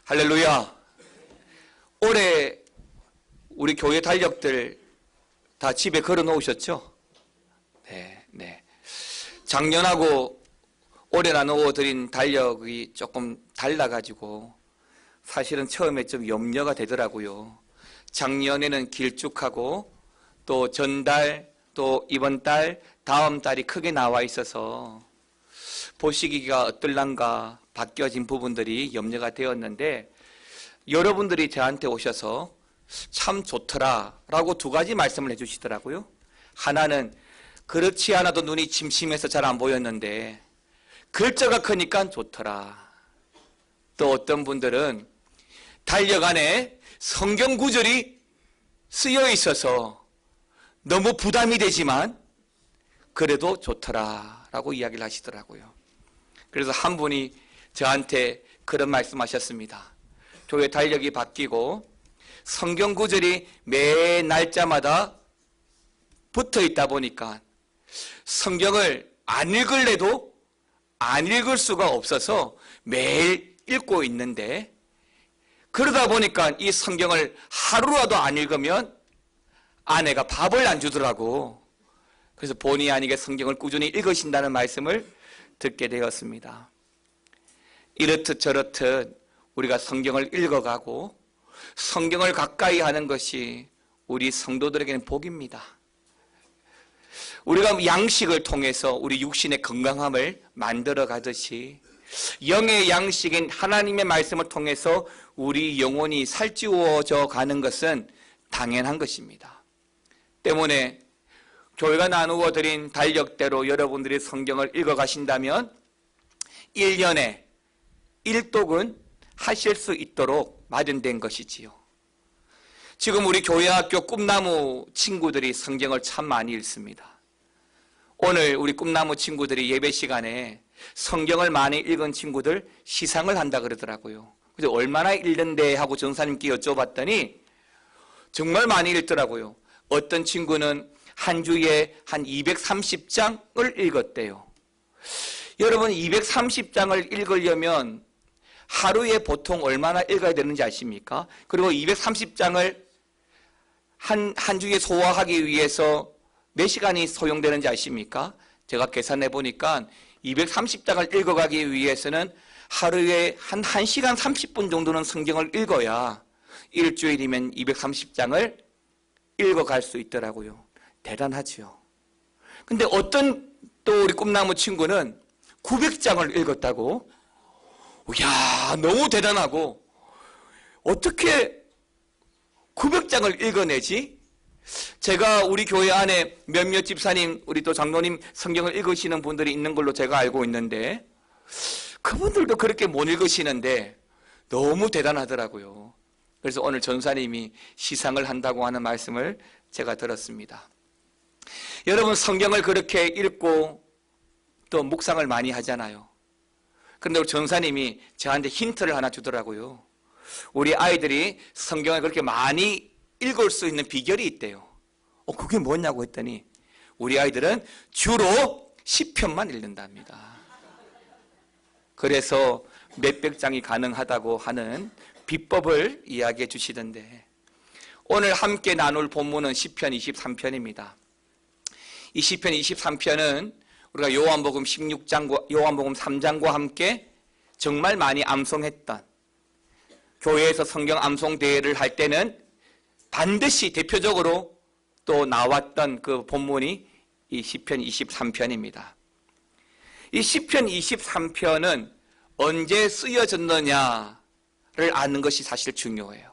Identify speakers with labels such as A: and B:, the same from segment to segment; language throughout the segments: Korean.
A: 할렐루야. 올해 우리 교회 달력들 다 집에 걸어 놓으셨죠? 네. 작년하고 올해 나누어 드린 달력이 조금 달라가지고 사실은 처음에 좀 염려가 되더라고요. 작년에는 길쭉하고 또 전달 또 이번 달 다음 달이 크게 나와 있어서 보시기가 어떨란가 바뀌어진 부분들이 염려가 되었는데, 여러분들이 저한테 오셔서 참 좋더라 라고 두 가지 말씀을 해주시더라고요. 하나는 그렇지 않아도 눈이 침침해서 잘 안 보였는데 글자가 크니까 좋더라. 또 어떤 분들은 달력 안에 성경 구절이 쓰여 있어서 너무 부담이 되지만 그래도 좋더라 라고 이야기를 하시더라고요. 그래서 한 분이 저한테 그런 말씀하셨습니다. 교회 달력이 바뀌고 성경 구절이 매 날짜마다 붙어 있다 보니까 성경을 안 읽을래도 안 읽을 수가 없어서 매일 읽고 있는데, 그러다 보니까 이 성경을 하루라도 안 읽으면 아내가 밥을 안 주더라고. 그래서 본의 아니게 성경을 꾸준히 읽으신다는 말씀을 듣게 되었습니다. 이렇듯 저렇듯 우리가 성경을 읽어가고 성경을 가까이 하는 것이 우리 성도들에게는 복입니다. 우리가 양식을 통해서 우리 육신의 건강함을 만들어 가듯이 영의 양식인 하나님의 말씀을 통해서 우리 영혼이 살찌워져 가는 것은 당연한 것입니다. 때문에 교회가 나누어 드린 달력대로 여러분들이 성경을 읽어 가신다면 1년에 1독은 하실 수 있도록 마련된 것이지요. 지금 우리 교회학교 꿈나무 친구들이 성경을 참 많이 읽습니다. 오늘 우리 꿈나무 친구들이 예배 시간에 성경을 많이 읽은 친구들 시상을 한다 그러더라고요. 그래서 얼마나 읽는데 하고 전사님께 여쭤봤더니 정말 많이 읽더라고요. 어떤 친구는 한 주에 한 230장을 읽었대요. 여러분, 230장을 읽으려면 하루에 보통 얼마나 읽어야 되는지 아십니까? 그리고 230장을 한 주에 소화하기 위해서 몇 시간이 소용되는지 아십니까? 제가 계산해 보니까 230장을 읽어가기 위해서는 하루에 한 1시간 30분 정도는 성경을 읽어야 일주일이면 230장을 읽어갈 수 있더라고요. 대단하죠. 근데 어떤 또 우리 꿈나무 친구는 900장을 읽었다고? 이야, 너무 대단하고 어떻게 900장을 읽어내지? 제가 우리 교회 안에 몇몇 집사님, 우리 또 장로님 성경을 읽으시는 분들이 있는 걸로 제가 알고 있는데 그분들도 그렇게 못 읽으시는데 너무 대단하더라고요. 그래서 오늘 전사님이 시상을 한다고 하는 말씀을 제가 들었습니다. 여러분, 성경을 그렇게 읽고 또 묵상을 많이 하잖아요. 그런데 우리 전사님이 저한테 힌트를 하나 주더라고요. 우리 아이들이 성경을 그렇게 많이 읽을 수 있는 비결이 있대요. 그게 뭐냐고 했더니 우리 아이들은 주로 시편만 읽는답니다. 그래서 몇백 장이 가능하다고 하는 비법을 이야기해 주시던데, 오늘 함께 나눌 본문은 시편 23편입니다. 이 시편 23편은 우리가 요한복음 16장과 요한복음 3장과 함께 정말 많이 암송했던, 교회에서 성경 암송 대회를 할 때는 반드시 대표적으로 또 나왔던 그 본문이 이 시편 23편입니다. 이 시편 23편은 언제 쓰여졌느냐를 아는 것이 사실 중요해요.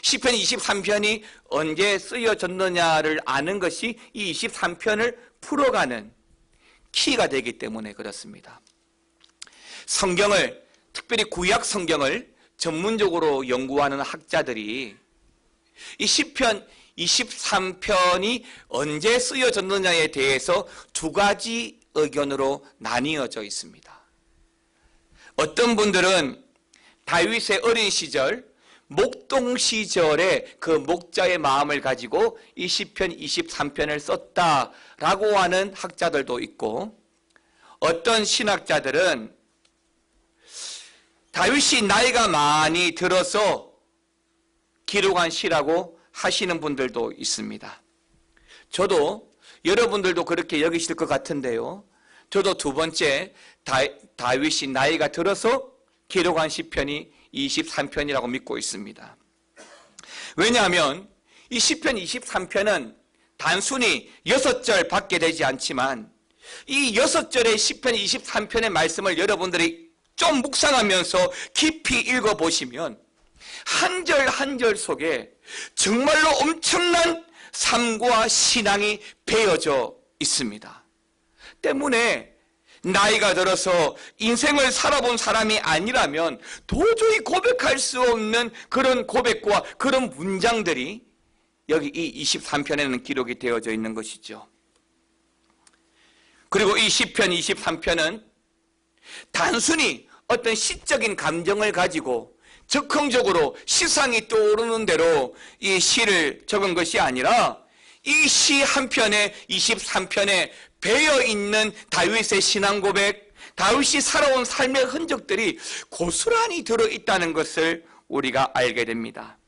A: 시편 23편이 언제 쓰여졌느냐를 아는 것이 이 23편을 풀어가는 키가 되기 때문에 그렇습니다. 성경을, 특별히 구약 성경을 전문적으로 연구하는 학자들이 이 시편 23편이 언제 쓰여졌느냐에 대해서 두 가지 의견으로 나뉘어져 있습니다. 어떤 분들은 다윗의 어린 시절, 목동 시절에 그 목자의 마음을 가지고 이 시편 23편을 썼다라고 하는 학자들도 있고, 어떤 신학자들은 다윗이 나이가 많이 들어서 기록한 시라고 하시는 분들도 있습니다. 저도 여러분들도 그렇게 여기실 것 같은데요. 저도 두 번째 다윗이 나이가 들어서 기록한 시편이 23편이라고 믿고 있습니다. 왜냐하면 이 시편 23편은 단순히 6절 밖에 되지 않지만 이 6절의 시편 23편의 말씀을 여러분들이 좀 묵상하면서 깊이 읽어보시면 한 절 한 절 속에 정말로 엄청난 삶과 신앙이 배어져 있습니다. 때문에 나이가 들어서 인생을 살아본 사람이 아니라면 도저히 고백할 수 없는 그런 고백과 그런 문장들이 여기 이 23편에는 기록이 되어져 있는 것이죠. 그리고 이 시편 23편은 단순히 어떤 시적인 감정을 가지고 즉흥적으로 시상이 떠오르는 대로 이 시를 적은 것이 아니라 이 시 한 편에 23편에 배어있는 다윗의 신앙 고백, 다윗이 살아온 삶의 흔적들이 고스란히 들어있다는 것을 우리가 알게 됩니다.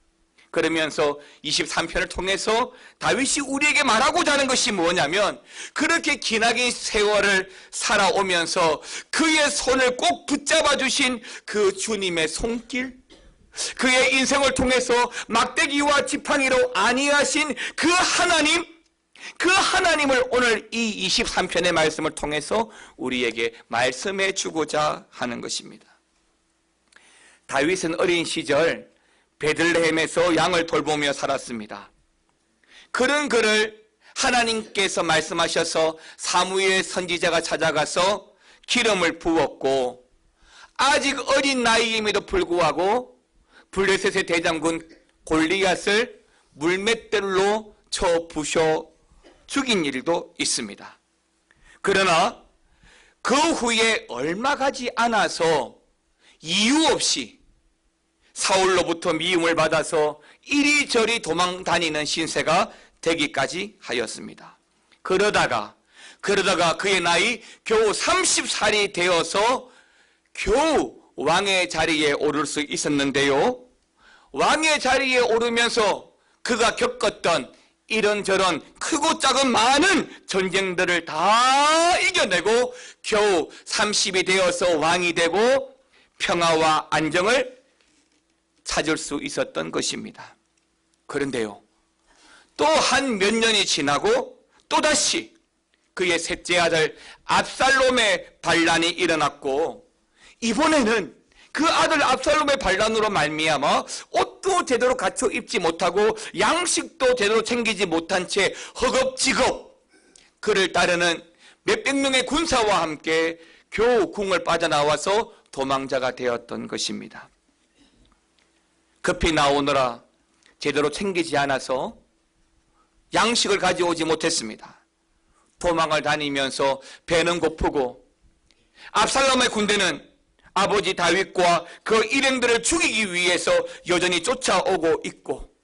A: 그러면서 23편을 통해서 다윗이 우리에게 말하고자 하는 것이 뭐냐면 그렇게 기나긴 세월을 살아오면서 그의 손을 꼭 붙잡아 주신 그 주님의 손길, 그의 인생을 통해서 막대기와 지팡이로 안위하신 그 하나님, 그 하나님을 오늘 이 23편의 말씀을 통해서 우리에게 말씀해 주고자 하는 것입니다. 다윗은 어린 시절 베들레헴에서 양을 돌보며 살았습니다. 그런 그를 하나님께서 말씀하셔서 사무엘 선지자가 찾아가서 기름을 부었고 아직 어린 나이임에도 불구하고 블레셋의 대장군 골리앗을 물맷돌로 쳐 부셔 죽인 일도 있습니다. 그러나 그 후에 얼마 가지 않아서 이유 없이 사울로부터 미움을 받아서 이리저리 도망 다니는 신세가 되기까지 하였습니다. 그러다가 그의 나이 겨우 30살이 되어서 겨우 왕의 자리에 오를 수 있었는데요. 왕의 자리에 오르면서 그가 겪었던 이런저런 크고 작은 많은 전쟁들을 다 이겨내고 겨우 30이 되어서 왕이 되고 평화와 안정을 찾을 수 있었던 것입니다. 그런데요, 또 한 몇 년이 지나고 또다시 그의 셋째 아들 압살롬의 반란이 일어났고 이번에는 그 아들 압살롬의 반란으로 말미암아 옷도 제대로 갖춰 입지 못하고 양식도 제대로 챙기지 못한 채 허겁지겁 그를 따르는 몇백 명의 군사와 함께 겨우 궁을 빠져나와서 도망자가 되었던 것입니다. 급히 나오느라 제대로 챙기지 않아서 양식을 가져오지 못했습니다. 도망을 다니면서 배는 고프고 압살롬의 군대는 아버지 다윗과 그 일행들을 죽이기 위해서 여전히 쫓아오고 있고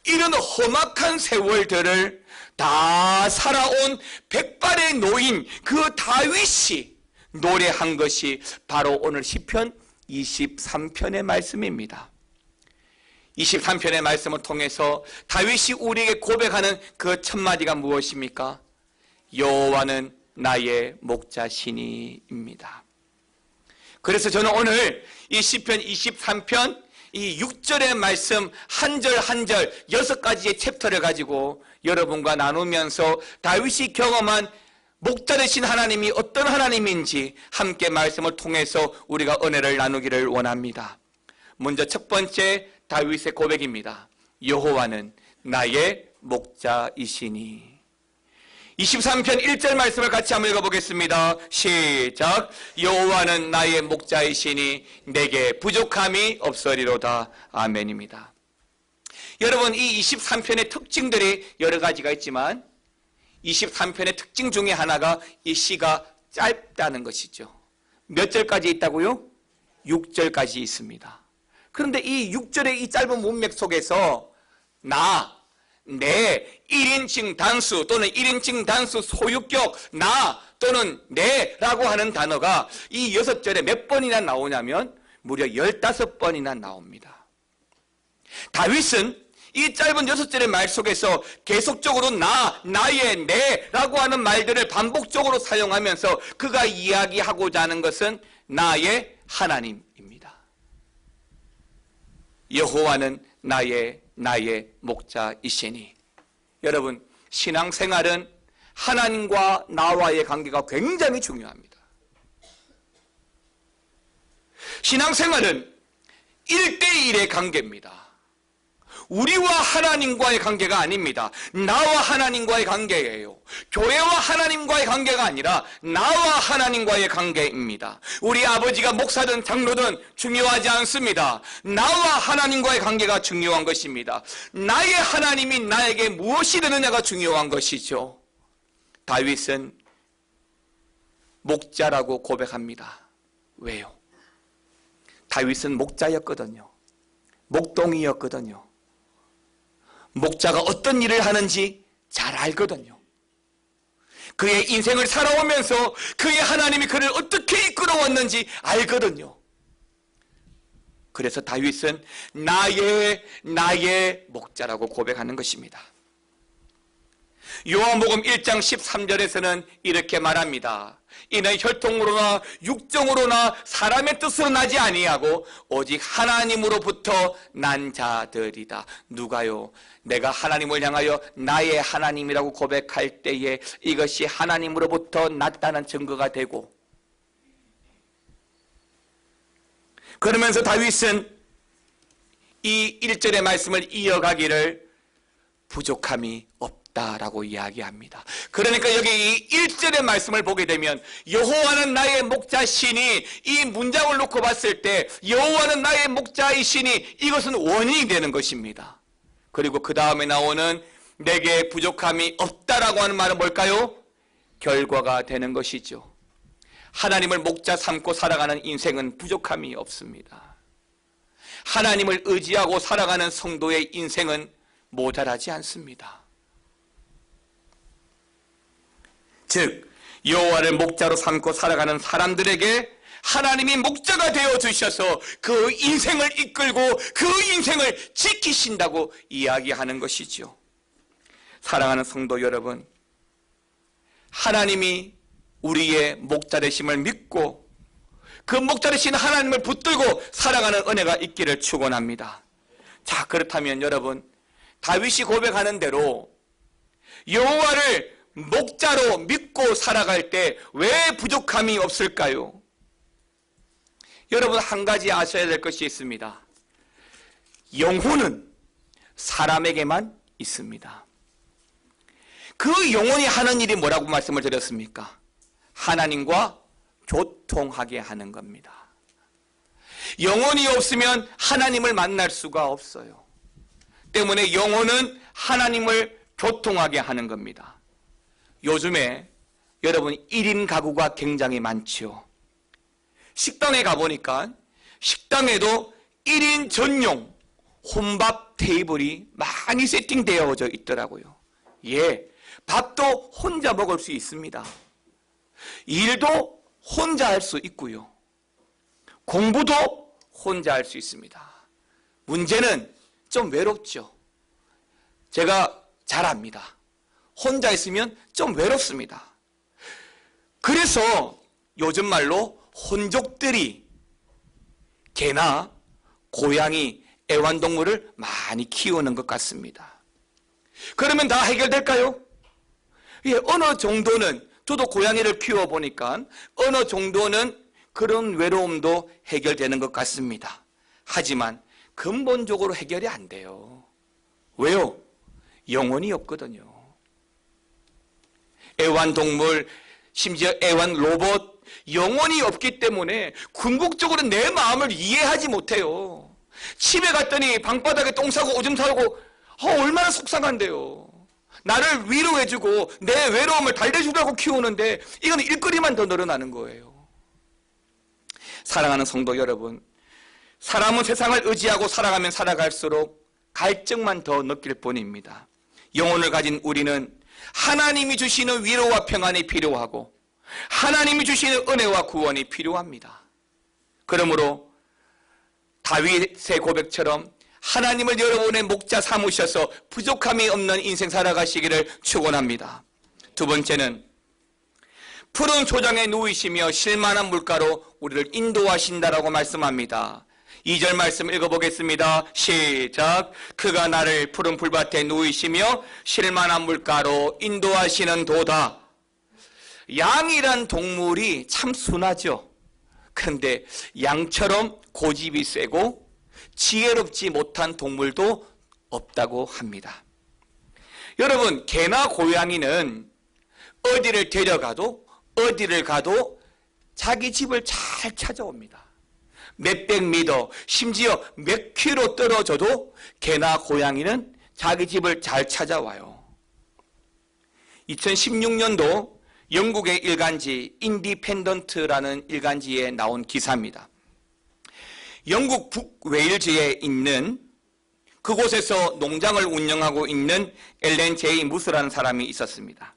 A: 이런 험악한 세월들을 다 살아온 백발의 노인 그 다윗이 노래한 것이 바로 오늘 시편 23편의 말씀입니다. 23편의 말씀을 통해서 다윗이 우리에게 고백하는 그 첫 마디가 무엇입니까? 여호와는 나의 목자시니입니다. 그래서 저는 오늘 이 시편 23편 이 6절의 말씀 한 절 한 절 6가지의 챕터를 가지고 여러분과 나누면서 다윗이 경험한 목자 되신 하나님이 어떤 하나님인지 함께 말씀을 통해서 우리가 은혜를 나누기를 원합니다. 먼저 첫 번째 다윗의 고백입니다. 여호와는 나의 목자이시니. 23편 1절 말씀을 같이 한번 읽어보겠습니다. 시작. 여호와는 나의 목자이시니 내게 부족함이 없으리로다. 아멘입니다. 여러분, 이 23편의 특징들이 여러 가지가 있지만 23편의 특징 중에 하나가 이 시가 짧다는 것이죠. 몇 절까지 있다고요? 6절까지 있습니다. 그런데 이 6절의 이 짧은 문맥 속에서 내 1인칭 단수 또는 1인칭 단수 소유격 나 또는 내라고 하는 단어가 이 6절에 몇 번이나 나오냐면 무려 15번이나 나옵니다. 다윗은 이 짧은 6절의 말 속에서 계속적으로 나의, 내라고 하는 말들을 반복적으로 사용하면서 그가 이야기하고자 하는 것은 나의 하나님입니다. 여호와는 나의 목자이시니. 여러분, 신앙생활은 하나님과 나와의 관계가 굉장히 중요합니다. 신앙생활은 1대1의 관계입니다. 우리와 하나님과의 관계가 아닙니다. 나와 하나님과의 관계예요. 교회와 하나님과의 관계가 아니라 나와 하나님과의 관계입니다. 우리 아버지가 목사든 장로든 중요하지 않습니다. 나와 하나님과의 관계가 중요한 것입니다. 나의 하나님이 나에게 무엇이 되느냐가 중요한 것이죠. 다윗은 목자라고 고백합니다. 왜요? 다윗은 목자였거든요. 목동이었거든요. 목자가 어떤 일을 하는지 잘 알거든요. 그의 인생을 살아오면서 그의 하나님이 그를 어떻게 이끌어왔는지 알거든요. 그래서 다윗은 나의 목자라고 고백하는 것입니다. 요한복음 1장 13절에서는 이렇게 말합니다. 이는 혈통으로나 육정으로나 사람의 뜻으로 나지 아니하고 오직 하나님으로부터 난 자들이다. 누가요? 내가 하나님을 향하여 나의 하나님이라고 고백할 때에 이것이 하나님으로부터 났다는 증거가 되고, 그러면서 다윗은 이 1절의 말씀을 이어가기를 부족함이 없다라고 이야기합니다. 그러니까 여기 이 1절의 말씀을 보게 되면 여호와는 나의 목자시니, 이 문장을 놓고 봤을 때 여호와는 나의 목자이시니 이것은 원인이 되는 것입니다. 그리고 그 다음에 나오는 내게 부족함이 없다라고 하는 말은 뭘까요? 결과가 되는 것이죠. 하나님을 목자 삼고 살아가는 인생은 부족함이 없습니다. 하나님을 의지하고 살아가는 성도의 인생은 모자라지 않습니다. 즉 여호와를 목자로 삼고 살아가는 사람들에게 하나님이 목자가 되어주셔서 그 인생을 이끌고 그 인생을 지키신다고 이야기하는 것이죠. 사랑하는 성도 여러분, 하나님이 우리의 목자 되심을 믿고 그 목자 되신 하나님을 붙들고 살아가는 은혜가 있기를 축원합니다. 자, 그렇다면 여러분, 다윗이 고백하는 대로 여호와를 목자로 믿고 살아갈 때 왜 부족함이 없을까요? 여러분, 한 가지 아셔야 될 것이 있습니다. 영혼은 사람에게만 있습니다. 그 영혼이 하는 일이 뭐라고 말씀을 드렸습니까? 하나님과 교통하게 하는 겁니다. 영혼이 없으면 하나님을 만날 수가 없어요. 때문에 영혼은 하나님을 교통하게 하는 겁니다. 요즘에 여러분 1인 가구가 굉장히 많죠. 식당에 가보니까 식당에도 1인 전용 혼밥 테이블이 많이 세팅되어져 있더라고요. 예, 밥도 혼자 먹을 수 있습니다. 일도 혼자 할 수 있고요. 공부도 혼자 할 수 있습니다. 문제는 좀 외롭죠. 제가 잘 압니다. 혼자 있으면 좀 외롭습니다. 그래서 요즘 말로 혼족들이 개나 고양이, 애완동물을 많이 키우는 것 같습니다. 그러면 다 해결될까요? 예, 어느 정도는, 저도 고양이를 키워보니까 어느 정도는 그런 외로움도 해결되는 것 같습니다. 하지만 근본적으로 해결이 안 돼요. 왜요? 영혼이 없거든요. 애완동물, 심지어 애완로봇, 영혼이 없기 때문에 궁극적으로 내 마음을 이해하지 못해요. 집에 갔더니 방바닥에 똥 싸고 오줌 싸고 얼마나 속상한데요. 나를 위로해주고 내 외로움을 달래주려고 키우는데 이건 일거리만 더 늘어나는 거예요. 사랑하는 성도 여러분, 사람은 세상을 의지하고 살아가면 살아갈수록 갈증만 더 느낄 뿐입니다. 영혼을 가진 우리는 하나님이 주시는 위로와 평안이 필요하고 하나님이 주시는 은혜와 구원이 필요합니다. 그러므로 다윗의 고백처럼 하나님을 여러분의 목자 삼으셔서 부족함이 없는 인생 살아가시기를 축원합니다. 두 번째는 푸른 초장에 누이시며 쉴만한 물가로 우리를 인도하신다라고 말씀합니다. 2절 말씀 읽어보겠습니다. 시작. 그가 나를 푸른 풀밭에 누이시며 쉴만한 물가로 인도하시는 도다. 양이란 동물이 참 순하죠. 그런데 양처럼 고집이 세고 지혜롭지 못한 동물도 없다고 합니다. 여러분, 개나 고양이는 어디를 데려가도 어디를 가도 자기 집을 잘 찾아옵니다. 몇백 미터, 심지어 몇 킬로 떨어져도 개나 고양이는 자기 집을 잘 찾아와요. 2016년도 영국의 일간지 인디펜던트라는 일간지에 나온 기사입니다. 영국 북웨일즈에 있는 그곳에서 농장을 운영하고 있는 엘렌 제이 무스라는 사람이 있었습니다.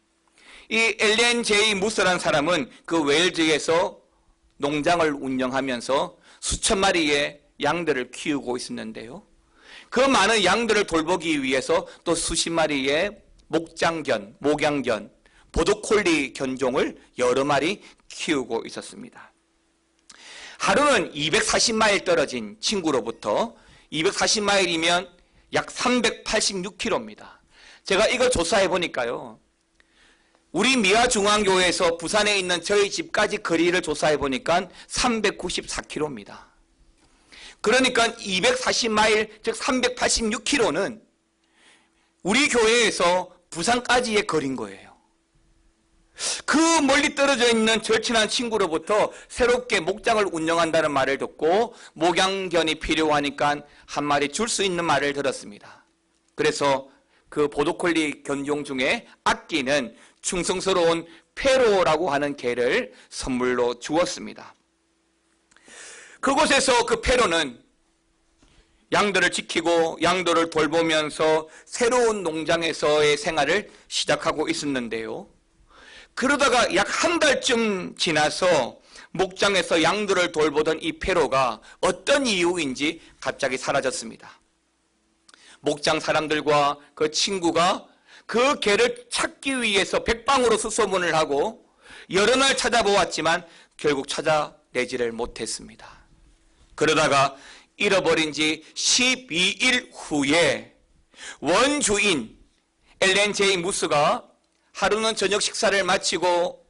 A: 이 엘렌 제이 무스라는 사람은 그 웨일즈에서 농장을 운영하면서 수천 마리의 양들을 키우고 있었는데요. 그 많은 양들을 돌보기 위해서 또 수십 마리의 목장견, 목양견, 보더콜리 견종을 여러 마리 키우고 있었습니다. 하루는 240마일 떨어진 친구로부터 240마일이면 약 386km입니다. 제가 이걸 조사해 보니까요. 우리 미아중앙교회에서 부산에 있는 저희 집까지 거리를 조사해 보니까 394km입니다. 그러니까 240마일, 즉 386km는 우리 교회에서 부산까지의 거리인 거예요. 그 멀리 떨어져 있는 절친한 친구로부터 새롭게 목장을 운영한다는 말을 듣고 목양견이 필요하니까 한 마리 줄 수 있는 말을 들었습니다. 그래서 그 보더콜리 견종 중에 아끼는 충성스러운 페로라고 하는 개를 선물로 주었습니다. 그곳에서 그 페로는 양들을 지키고 양들을 돌보면서 새로운 농장에서의 생활을 시작하고 있었는데요. 그러다가 약 한 달쯤 지나서 목장에서 양들을 돌보던 이 페로가 어떤 이유인지 갑자기 사라졌습니다. 목장 사람들과 그 친구가 그 개를 찾기 위해서 백방으로 수소문을 하고 여러 날 찾아보았지만 결국 찾아내지를 못했습니다. 그러다가 잃어버린 지 12일 후에 원주인 엘렌 제이 무스가 하루는 저녁 식사를 마치고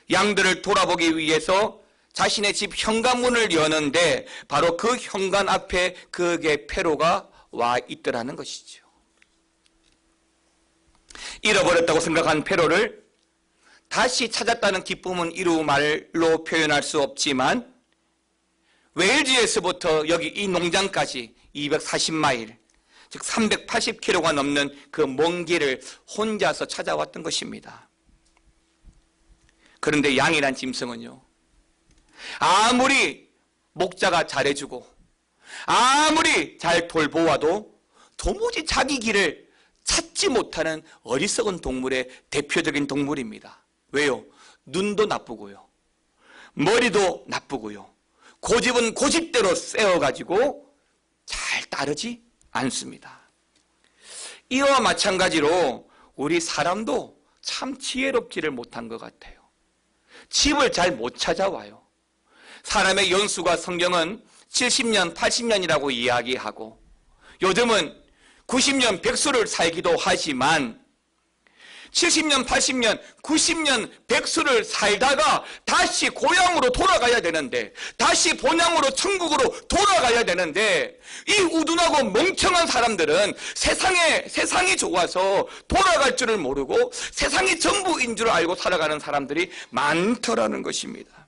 A: 양들을 돌아보기 위해서 자신의 집 현관문을 여는데 바로 그 현관 앞에 그의 페로가 와 있더라는 것이죠. 잃어버렸다고 생각한 페로를 다시 찾았다는 기쁨은 이루 말로 표현할 수 없지만 웨일즈에서부터 여기 이 농장까지 240마일, 즉 380km가 넘는 그 먼 길을 혼자서 찾아왔던 것입니다. 그런데 양이란 짐승은요, 아무리 목자가 잘해주고 아무리 잘 돌보아도 도무지 자기 길을 찾지 못하는 어리석은 동물의 대표적인 동물입니다. 왜요? 눈도 나쁘고요, 머리도 나쁘고요, 고집은 고집대로 세워가지고 잘 따르지 않습니다. 이와 마찬가지로 우리 사람도 참 지혜롭지를 못한 것 같아요. 집을 잘 못 찾아와요. 사람의 연수가 성경은 70년, 80년이라고 이야기하고 요즘은 90년, 100수를 살기도 하지만 70년, 80년, 90년, 100수를 살다가 다시 고향으로 돌아가야 되는데, 다시 본향으로 천국으로 돌아가야 되는데, 이 우둔하고 멍청한 사람들은 세상이 좋아서 돌아갈 줄을 모르고 세상이 전부인 줄 알고 살아가는 사람들이 많더라는 것입니다.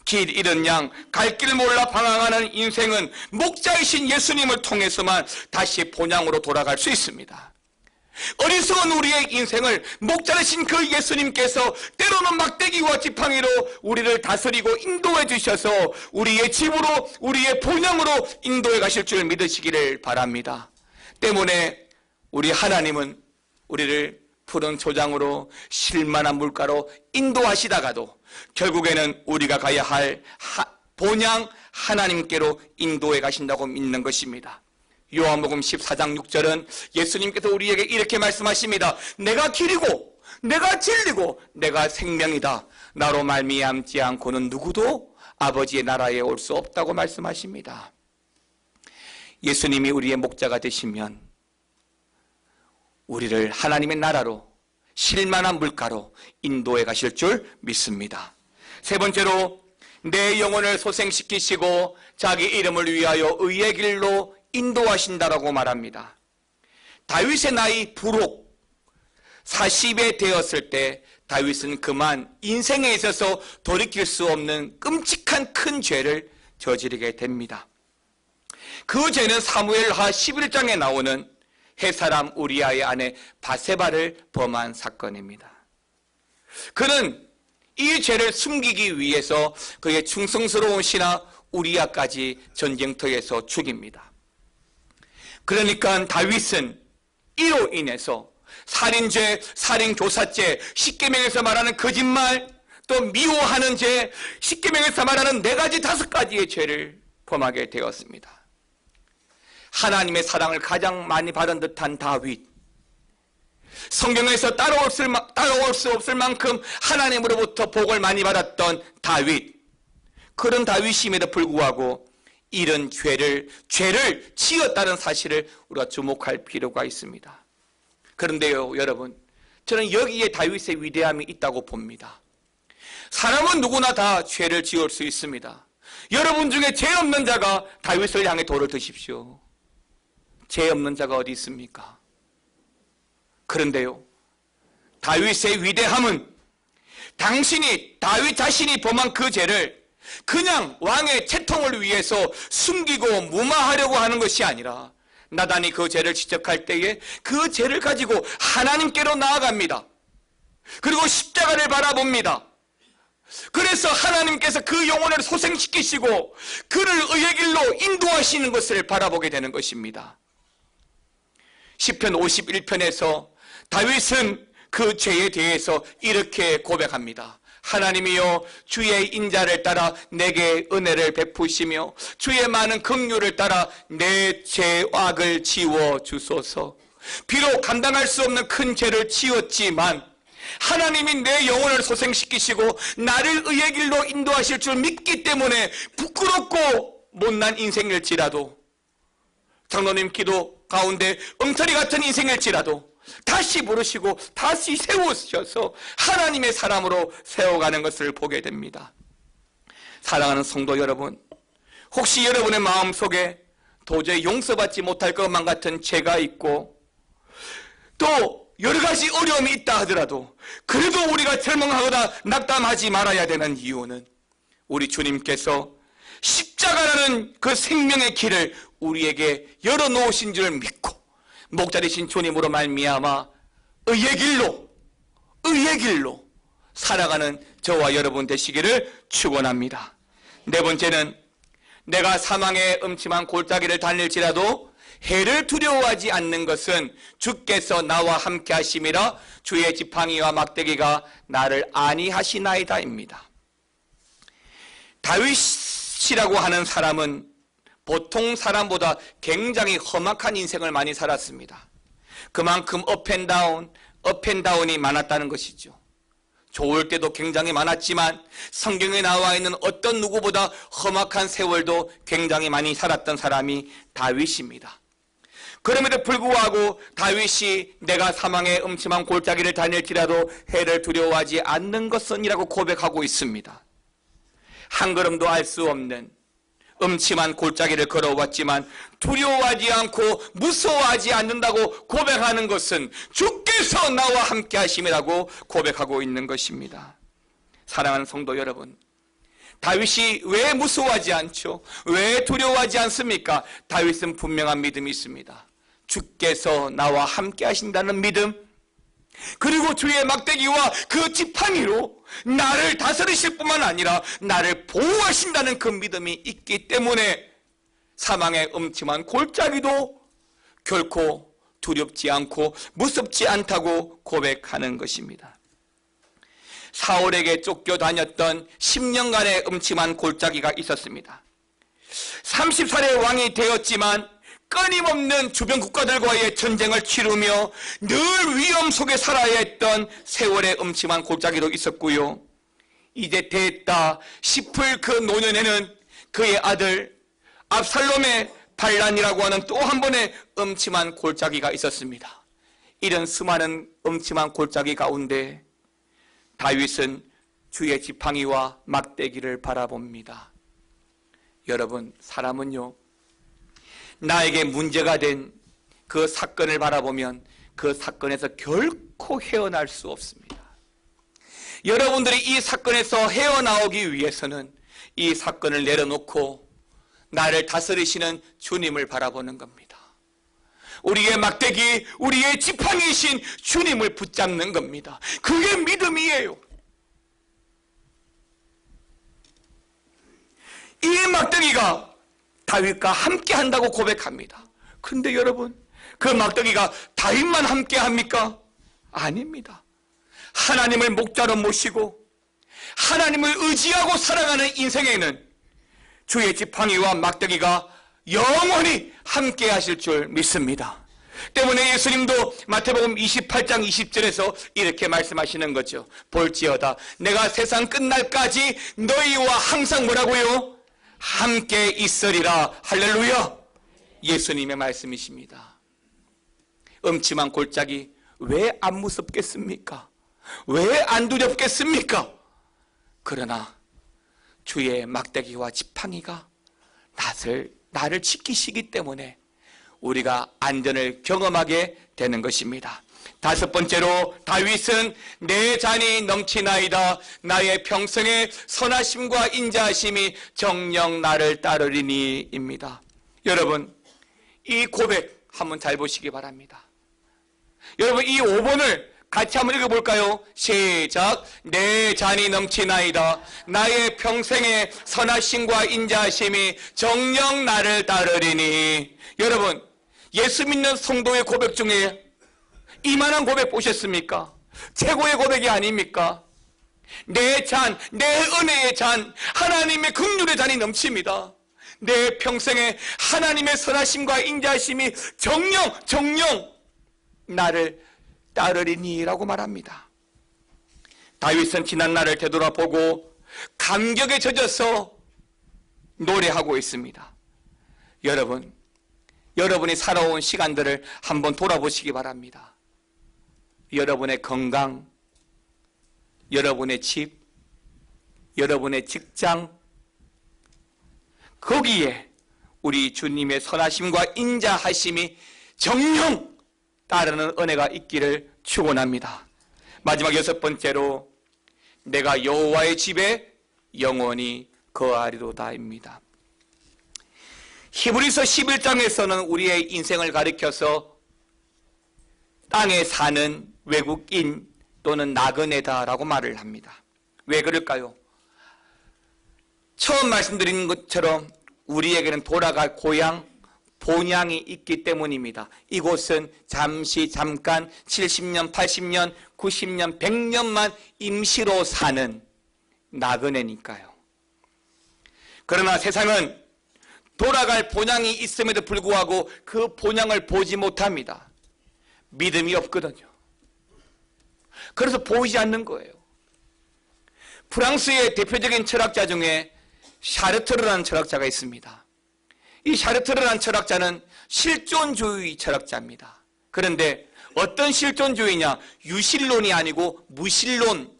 A: 길 잃은 양, 갈 길 몰라 방황하는 인생은 목자이신 예수님을 통해서만 다시 본향으로 돌아갈 수 있습니다. 어리석은 우리의 인생을 목자이신 그 예수님께서 때로는 막대기와 지팡이로 우리를 다스리고 인도해 주셔서 우리의 집으로, 우리의 본향으로 인도해 가실 줄 믿으시기를 바랍니다. 때문에 우리 하나님은 우리를 푸른 초장으로 쉴만한 물가로 인도하시다가도 결국에는 우리가 가야 할 본향 하나님께로 인도해 가신다고 믿는 것입니다. 요한복음 14장 6절은 예수님께서 우리에게 이렇게 말씀하십니다. 내가 길이고 내가 진리고 내가 생명이다. 나로 말미암지 않고는 누구도 아버지의 나라에 올 수 없다고 말씀하십니다. 예수님이 우리의 목자가 되시면 우리를 하나님의 나라로 실만한 물가로 인도해 가실 줄 믿습니다. 세 번째로 내 영혼을 소생시키시고 자기 이름을 위하여 의의 길로 인도하신다라고 말합니다. 다윗의 나이 부록 40에 되었을 때 다윗은 그만 인생에 있어서 돌이킬 수 없는 끔찍한 큰 죄를 저지르게 됩니다. 그 죄는 사무엘하 11장에 나오는 햇사람 우리아의 아내 바세바를 범한 사건입니다. 그는 이 죄를 숨기기 위해서 그의 충성스러운 신하 우리아까지 전쟁터에서 죽입니다. 그러니까 다윗은 이로 인해서 살인죄, 살인교사죄, 십계명에서 말하는 거짓말, 또 미워하는 죄, 십계명에서 말하는 4가지 5가지의 죄를 범하게 되었습니다. 하나님의 사랑을 가장 많이 받은 듯한 다윗, 성경에서 따라올 수 없을 만큼 하나님으로부터 복을 많이 받았던 다윗, 그런 다윗임에도 불구하고 이런 죄를 지었다는 사실을 우리가 주목할 필요가 있습니다. 그런데요, 여러분, 저는 여기에 다윗의 위대함이 있다고 봅니다. 사람은 누구나 다 죄를 지을 수 있습니다. 여러분 중에 죄 없는 자가 다윗을 향해 돌을 드십시오. 죄 없는 자가 어디 있습니까? 그런데요, 다윗의 위대함은 당신이, 다윗 자신이 범한 그 죄를 그냥 왕의 채통을 위해서 숨기고 무마하려고 하는 것이 아니라 나단이 그 죄를 지적할 때에 그 죄를 가지고 하나님께로 나아갑니다. 그리고 십자가를 바라봅니다. 그래서 하나님께서 그 영혼을 소생시키시고 그를 의의 길로 인도하시는 것을 바라보게 되는 것입니다. 시편 51편에서 다윗은 그 죄에 대해서 이렇게 고백합니다. 하나님이여, 주의 인자를 따라 내게 은혜를 베푸시며 주의 많은 긍휼을 따라 내 죄악을 지워 주소서. 비록 감당할 수 없는 큰 죄를 지었지만 하나님이 내 영혼을 소생시키시고 나를 의의 길로 인도하실 줄 믿기 때문에 부끄럽고 못난 인생일지라도, 장로님 기도 가운데 엉터리 같은 인생일지라도 다시 부르시고 다시 세우셔서 하나님의 사람으로 세워가는 것을 보게 됩니다. 사랑하는 성도 여러분, 혹시 여러분의 마음속에 도저히 용서받지 못할 것만 같은 죄가 있고 또 여러 가지 어려움이 있다 하더라도 그래도 우리가 절망하거나 낙담하지 말아야 되는 이유는 우리 주님께서 십자가라는 그 생명의 길을 우리에게 열어놓으신 줄 믿고 목자 되신 주님으로 말미암아 의의 길로 살아가는 저와 여러분 되시기를 축원합니다. 네 번째는 내가 사망의 음침한 골짜기를 다닐지라도 해를 두려워하지 않는 것은 주께서 나와 함께 하심이라 주의 지팡이와 막대기가 나를 안위하시나이다입니다. 다윗이라고 하는 사람은 보통 사람보다 굉장히 험악한 인생을 많이 살았습니다. 그만큼 업앤다운이 많았다는 것이죠. 좋을 때도 굉장히 많았지만 성경에 나와 있는 어떤 누구보다 험악한 세월도 굉장히 많이 살았던 사람이 다윗입니다. 그럼에도 불구하고 다윗이 내가 사망의 음침한 골짜기를 다닐지라도 해를 두려워하지 않는 것은이라고 고백하고 있습니다. 한 걸음도 알 수 없는 음침한 골짜기를 걸어왔지만 두려워하지 않고 무서워하지 않는다고 고백하는 것은 주께서 나와 함께 하심이라고 고백하고 있는 것입니다. 사랑하는 성도 여러분, 다윗이 왜 무서워하지 않죠? 왜 두려워하지 않습니까? 다윗은 분명한 믿음이 있습니다. 주께서 나와 함께 하신다는 믿음, 그리고 주의 막대기와 그 지팡이로 나를 다스리실 뿐만 아니라 나를 보호하신다는 그 믿음이 있기 때문에 사망의 음침한 골짜기도 결코 두렵지 않고 무섭지 않다고 고백하는 것입니다. 사울에게 쫓겨다녔던 10년간의 음침한 골짜기가 있었습니다. 30살의 왕이 되었지만 끊임없는 주변 국가들과의 전쟁을 치르며 늘 위험 속에 살아야 했던 세월의 음침한 골짜기도 있었고요. 이제 됐다 싶을 그 노년에는 그의 아들 압살롬의 반란이라고 하는 또 한 번의 음침한 골짜기가 있었습니다. 이런 수많은 음침한 골짜기 가운데 다윗은 주의 지팡이와 막대기를 바라봅니다. 여러분, 사람은요, 나에게 문제가 된 그 사건을 바라보면 그 사건에서 결코 헤어날 수 없습니다. 여러분들이 이 사건에서 헤어나오기 위해서는 이 사건을 내려놓고 나를 다스리시는 주님을 바라보는 겁니다. 우리의 막대기, 우리의 지팡이이신 주님을 붙잡는 겁니다. 그게 믿음이에요. 이 막대기가 다윗과 함께 한다고 고백합니다. 그런데 여러분, 그 막대기가 다윗만 함께 합니까? 아닙니다. 하나님을 목자로 모시고 하나님을 의지하고 살아가는 인생에는 주의 지팡이와 막대기가 영원히 함께 하실 줄 믿습니다. 때문에 예수님도 마태복음 28장 20절에서 이렇게 말씀하시는 거죠. 볼지어다 내가 세상 끝날까지 너희와 항상 뭐라고요? 함께 있으리라. 할렐루야. 예수님의 말씀이십니다. 음침한 골짜기 왜 안 무섭겠습니까? 왜 안 두렵겠습니까? 그러나 주의 막대기와 지팡이가 나를 지키시기 때문에 우리가 안전을 경험하게 되는 것입니다. 다섯 번째로 다윗은 내 잔이 넘치나이다. 나의 평생의 선하심과 인자하심이 정녕 나를 따르리니입니다. 여러분, 이 고백 한번 잘 보시기 바랍니다. 여러분, 이 5번을 같이 한번 읽어볼까요? 시작. 내 잔이 넘치나이다. 나의 평생의 선하심과 인자하심이 정녕 나를 따르리니. 여러분, 예수 믿는 성도의 고백 중에 이만한 고백 보셨습니까? 최고의 고백이 아닙니까? 내 잔, 내 은혜의 잔, 하나님의 긍휼의 잔이 넘칩니다. 내 평생에 하나님의 선하심과 인자하심이 정녕 나를 따르리니라고 말합니다. 다윗은 지난 날을 되돌아보고 감격에 젖어서 노래하고 있습니다. 여러분, 여러분이 살아온 시간들을 한번 돌아보시기 바랍니다. 여러분의 건강, 여러분의 집, 여러분의 직장, 거기에 우리 주님의 선하심과 인자하심이 정녕 따르는 은혜가 있기를 축원합니다. 마지막 여섯 번째로 내가 여호와의 집에 영원히 거하리로다입니다. 히브리서 11장에서는 우리의 인생을 가리켜서 땅에 사는 외국인 또는 나그네다라고 말을 합니다. 왜 그럴까요? 처음 말씀드린 것처럼 우리에게는 돌아갈 고향, 본향이 있기 때문입니다. 이곳은 잠깐 70년, 80년, 90년, 100년만 임시로 사는 나그네니까요. 그러나 세상은 돌아갈 본향이 있음에도 불구하고 그 본향을 보지 못합니다. 믿음이 없거든요. 그래서 보이지 않는 거예요. 프랑스의 대표적인 철학자 중에 샤르트르라는 철학자가 있습니다. 이 샤르트르라는 철학자는 실존주의 철학자입니다. 그런데 어떤 실존주의냐? 유실론이 아니고 무실론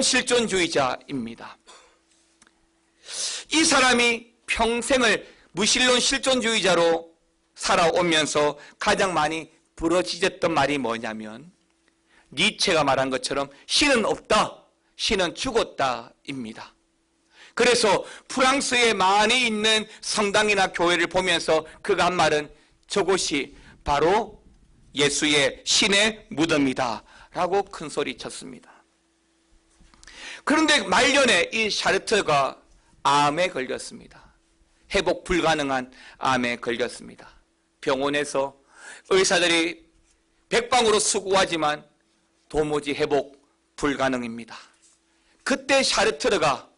A: 실존주의자입니다. 이 사람이 평생을 무실론 실존주의자로 살아오면서 가장 많이 부러지졌던 말이 뭐냐면 니체가 말한 것처럼 신은 없다, 신은 죽었다입니다. 그래서 프랑스에 많이 있는 성당이나 교회를 보면서 그가 한 말은 저곳이 바로 예수의 신의 무덤이다 라고 큰 소리 쳤습니다. 그런데 말년에 이 샤르트가 암에 걸렸습니다. 회복 불가능한 암에 걸렸습니다. 병원에서 의사들이 백방으로 수고하지만 도무지 회복 불가능입니다. 그때 샤르트르가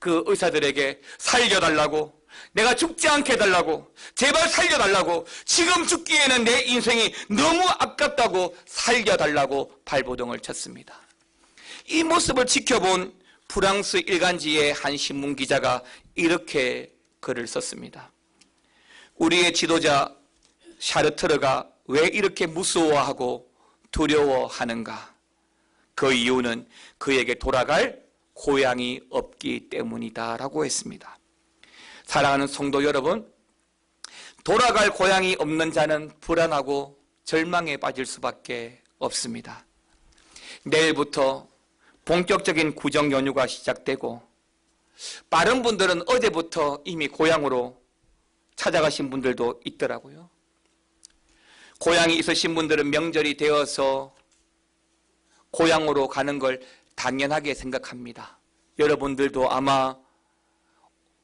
A: 그 의사들에게 살려달라고, 내가 죽지 않게 해달라고, 제발 살려달라고, 지금 죽기에는 내 인생이 너무 아깝다고 살려달라고 발버둥을 쳤습니다. 이 모습을 지켜본 프랑스 일간지의 한 신문 기자가 이렇게 글을 썼습니다. 우리의 지도자 샤르트르가 왜 이렇게 무서워하고 두려워하는가? 그 이유는 그에게 돌아갈 고향이 없기 때문이다 라고 했습니다. 사랑하는 성도 여러분, 돌아갈 고향이 없는 자는 불안하고 절망에 빠질 수밖에 없습니다. 내일부터 본격적인 구정 연휴가 시작되고, 빠른 분들은 어제부터 이미 고향으로 찾아가신 분들도 있더라고요. 고향이 있으신 분들은 명절이 되어서 고향으로 가는 걸 당연하게 생각합니다. 여러분들도 아마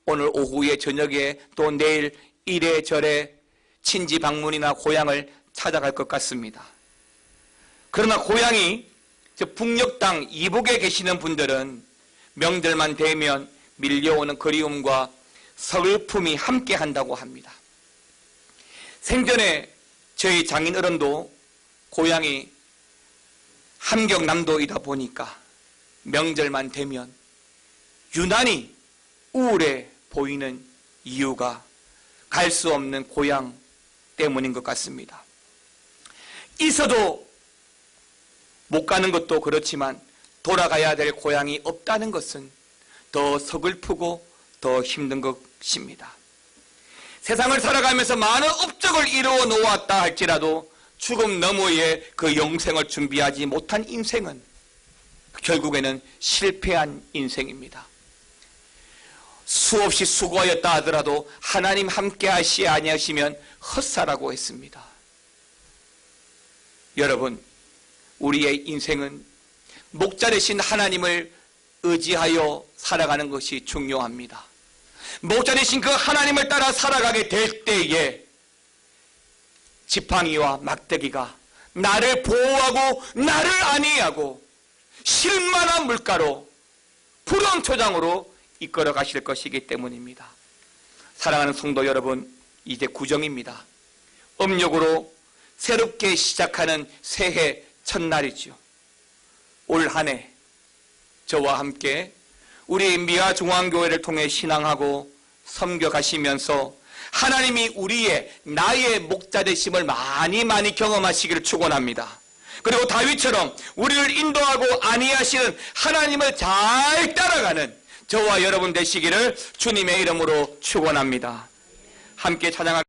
A: 오늘 오후에 저녁에 또 내일 이래저래 친지 방문이나 고향을 찾아갈 것 같습니다. 그러나 고향이 북녘 땅 이북에 계시는 분들은 명절만 되면 밀려오는 그리움과 서글픔이 함께 한다고 합니다. 생전에 저희 장인어른도 고향이 함경남도이다 보니까 명절만 되면 유난히 우울해 보이는 이유가 갈 수 없는 고향 때문인 것 같습니다. 있어도 못 가는 것도 그렇지만 돌아가야 될 고향이 없다는 것은 더 서글프고 더 힘든 것입니다. 세상을 살아가면서 많은 업적을 이루어 놓았다 할지라도 죽음 너머에 그 영생을 준비하지 못한 인생은 결국에는 실패한 인생입니다. 수없이 수고하였다 하더라도 하나님 함께 하시 아니하시면 헛사라고 했습니다. 여러분, 우리의 인생은 목자 되신 하나님을 의지하여 살아가는 것이 중요합니다. 목자 되신 그 하나님을 따라 살아가게 될 때에 지팡이와 막대기가 나를 보호하고 나를 안위하고 실만한 물가로 푸른 초장으로 이끌어 가실 것이기 때문입니다. 사랑하는 성도 여러분, 이제 구정입니다. 음력으로 새롭게 시작하는 새해 첫날이죠. 올 한 해 저와 함께 우리 미아 중앙교회를 통해 신앙하고 섬겨가시면서 하나님이 나의 목자 되심을 많이 경험하시기를 축원합니다. 그리고 다윗처럼 우리를 인도하고 안위하시는 하나님을 잘 따라가는 저와 여러분 되시기를 주님의 이름으로 축원합니다. 함께 찬양하겠습니다.